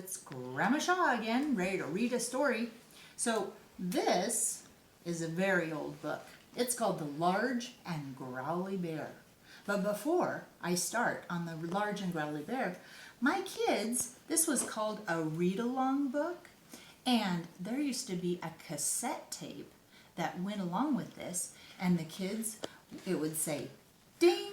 it's Grandma Shaw again, ready to read a story. So this is a very old book. It's called The Large and Growly Bear. But before I start on the Large and Growly Bear, my kids, this was called a read-along book, and there used to be a cassette tape that went along with this, and the kids, it would say, ding,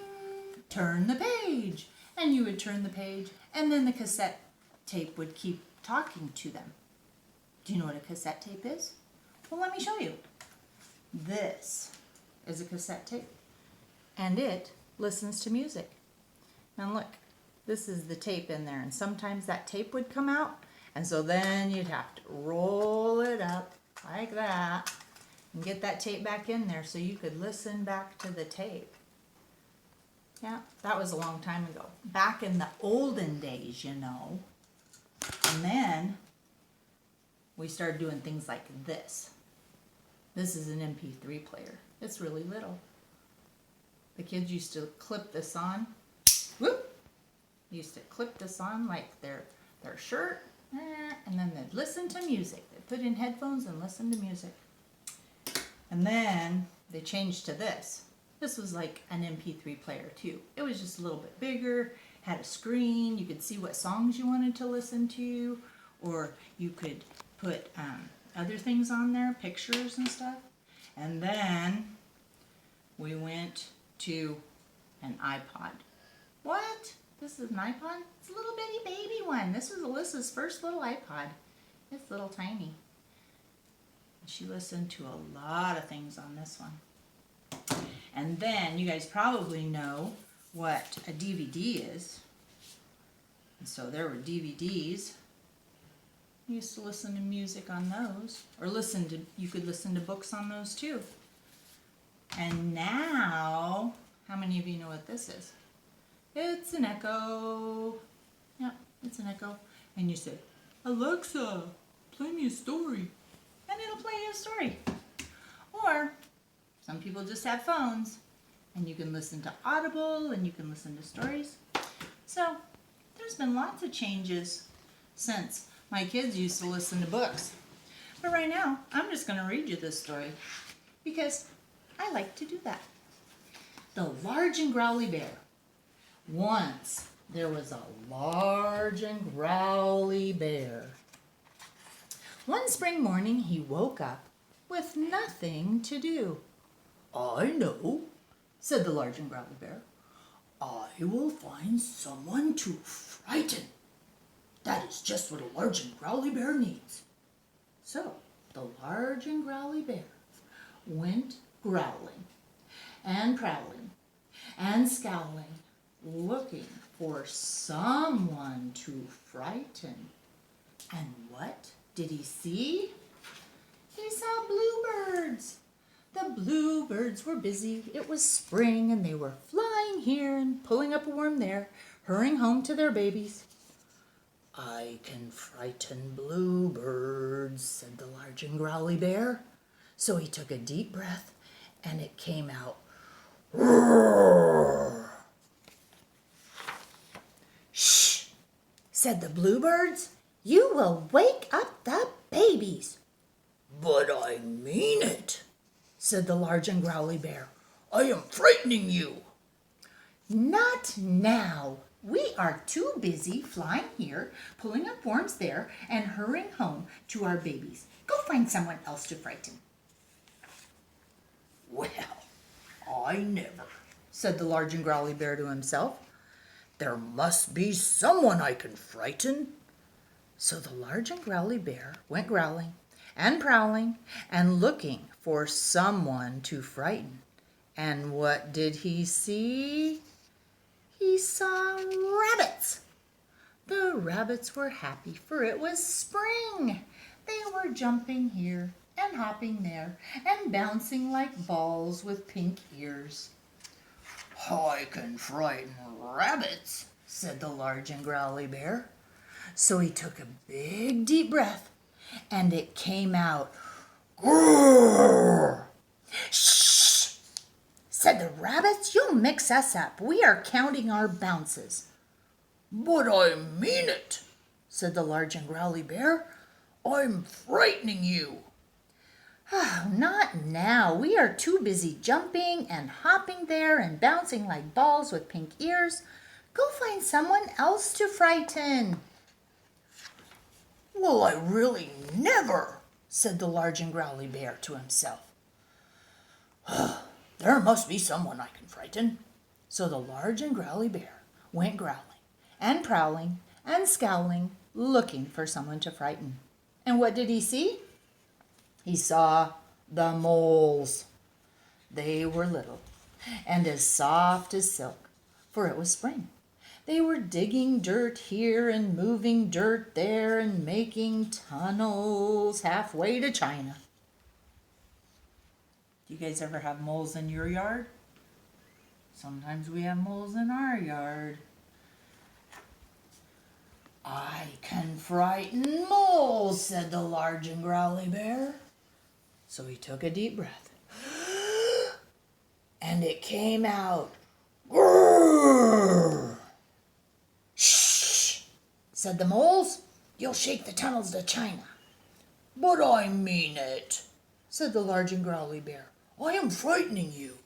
turn the page, and you would turn the page, and then the cassette tape would keep talking to them. Do you know what a cassette tape is? Well, let me show you. This is a cassette tape, and it listens to music. Now look, this is the tape in there, and sometimes that tape would come out, and so then you'd have to roll it up like that and get that tape back in there so you could listen back to the tape. Yeah, that was a long time ago. Back in the olden days, you know. And then we started doing things like this. This is an MP3 player. It's really little. The kids used to clip this on. Whoop! Used to clip this on like their shirt, and then they'd listen to music. They'd put in headphones and listen to music. And then they changed to this. This was like an MP3 player too. It was just a little bit bigger, had a screen, you could see what songs you wanted to listen to, or you could put other things on there, pictures and stuff. And then we went to an iPod. What? This is an iPod? It's a little bitty baby one. This was Alyssa's first little iPod. It's little tiny. She listened to a lot of things on this one. And then you guys probably know what a DVD is. And so there were DVDs. You used to listen to music on those, or you could listen to books on those too. And now, how many of you know what this is? It's an Echo. Yep, it's an Echo. And you say, Alexa, play me a story. And it'll play you a story. Or some people just have phones, and you can listen to Audible, and you can listen to stories. So there's been lots of changes since my kids used to listen to books. But right now, I'm just going to read you this story because I like to do that. The Large and Growly Bear. Once there was a large and growly bear. One spring morning he woke up with nothing to do. I know, said the Large and Growly Bear. I will find someone to frighten. That is just what a Large and Growly Bear needs. So the Large and Growly Bear went growling and prowling and scowling, looking for someone to frighten. And what did he see? He saw bluebirds. The bluebirds were busy. It was spring, and they were flying here and pulling up a worm there, hurrying home to their babies. I can frighten bluebirds, said the Large and Growly Bear. So he took a deep breath, and it came out, roar. Shh, said the bluebirds. You will wake up the babies. But I mean it, said the Large and Growly Bear. I am frightening you. Not now. We are too busy flying here, pulling up worms there, and hurrying home to our babies. Go find someone else to frighten. Well, I never, said the Large and Growly Bear to himself. There must be someone I can frighten. So the Large and Growly Bear went growling and prowling and looking for someone to frighten. And what did he see? He saw rabbits. The rabbits were happy, for it was spring. They were jumping here and hopping there and bouncing like balls with pink ears. I can frighten rabbits, said the Large and Growly Bear. So he took a big deep breath, and it came out, grrr. Shh, said the rabbits. You'll mix us up. We are counting our bounces. But I mean it, said the large and growly bear. "I'm frightening you." "Oh, not now. We are too busy jumping and hopping there and bouncing like balls with pink ears. Go find someone else to frighten." "Well, I really never," said the large and growly bear to himself. "There must be someone I can frighten." So the large and growly bear went growling and prowling and scowling, looking for someone to frighten. And what did he see? He saw the moles. They were little and as soft as silk, for it was spring. They were digging dirt here and moving dirt there and making tunnels halfway to China. Do you guys ever have moles in your yard? Sometimes we have moles in our yard. "I can frighten moles," said the large and growly bear. So he took a deep breath, and it came out. "Grrr!" "Shh," said the moles. "You'll shake the tunnels to China." "But I mean it," said the large and growly bear. "I am frightening you."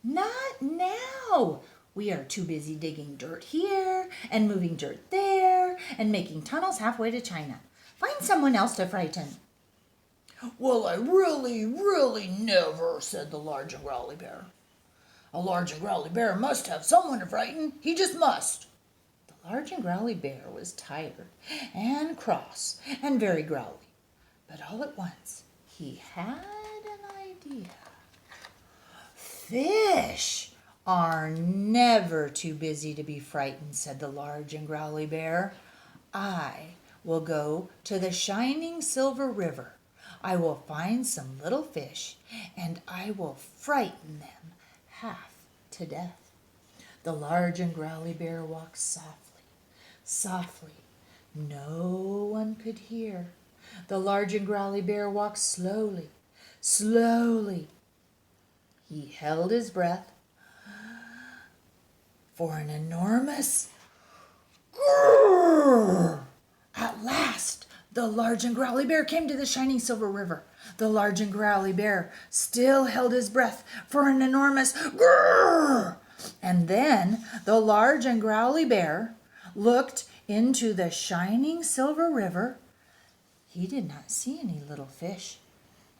"Not now. We are too busy digging dirt here and moving dirt there and making tunnels halfway to China. Find someone else to frighten." "Well, I really never," said the large and growly bear. "A large and growly bear must have someone to frighten. He just must." The large and growly bear was tired and cross and very growly. But all at once he had an idea. "Fish are never too busy to be frightened," said the large and growly bear. "I will go to the shining silver river. I will find some little fish, and I will frighten them half to death." The large and growly bear walked softly, softly. No one could hear. The large and growly bear walked slowly, slowly. He held his breath for an enormous grrr. At last, the large and growly bear came to the shining silver river. The large and growly bear still held his breath for an enormous grrr. And then the large and growly bear looked into the shining silver river. He did not see any little fish.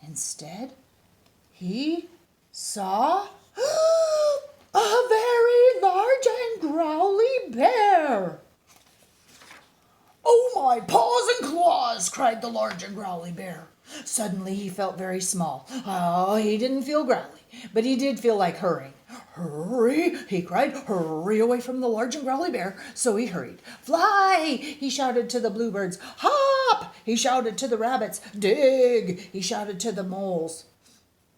Instead, he saw a very large and growly bear. "Oh, my paws and claws!" cried the large and growly bear. Suddenly he felt very small. Oh, he didn't feel growly, but he did feel like hurrying. "Hurry!" he cried. "Hurry away from the large and growly bear." So he hurried. "Fly!" he shouted to the bluebirds. "Hop!" he shouted to the rabbits. "Dig!" he shouted to the moles.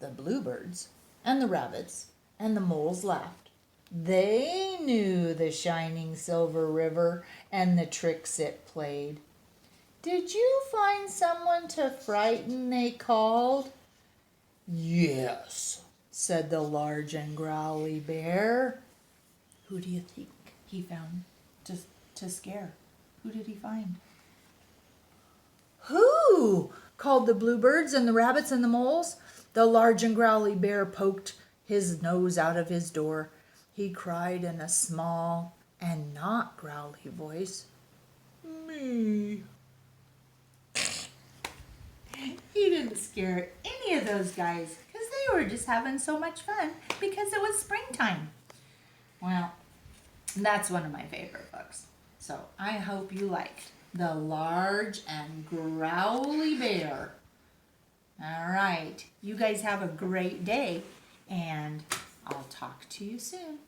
The bluebirds and the rabbits and the moles laughed. They knew the shining silver river and the tricks it played. "Did you find someone to frighten?" they called. "Yes," said the large and growly bear. Who do you think he found to scare? Who did he find? "Who?" called the bluebirds and the rabbits and the moles. The large and growly bear poked his nose out of his door. He cried in a small and not growly voice, "Me." He didn't scare any of those guys because they were just having so much fun because it was springtime. Well, that's one of my favorite books. So I hope you liked The Large and Growly Bear. All right. You guys have a great day, and I'll talk to you soon.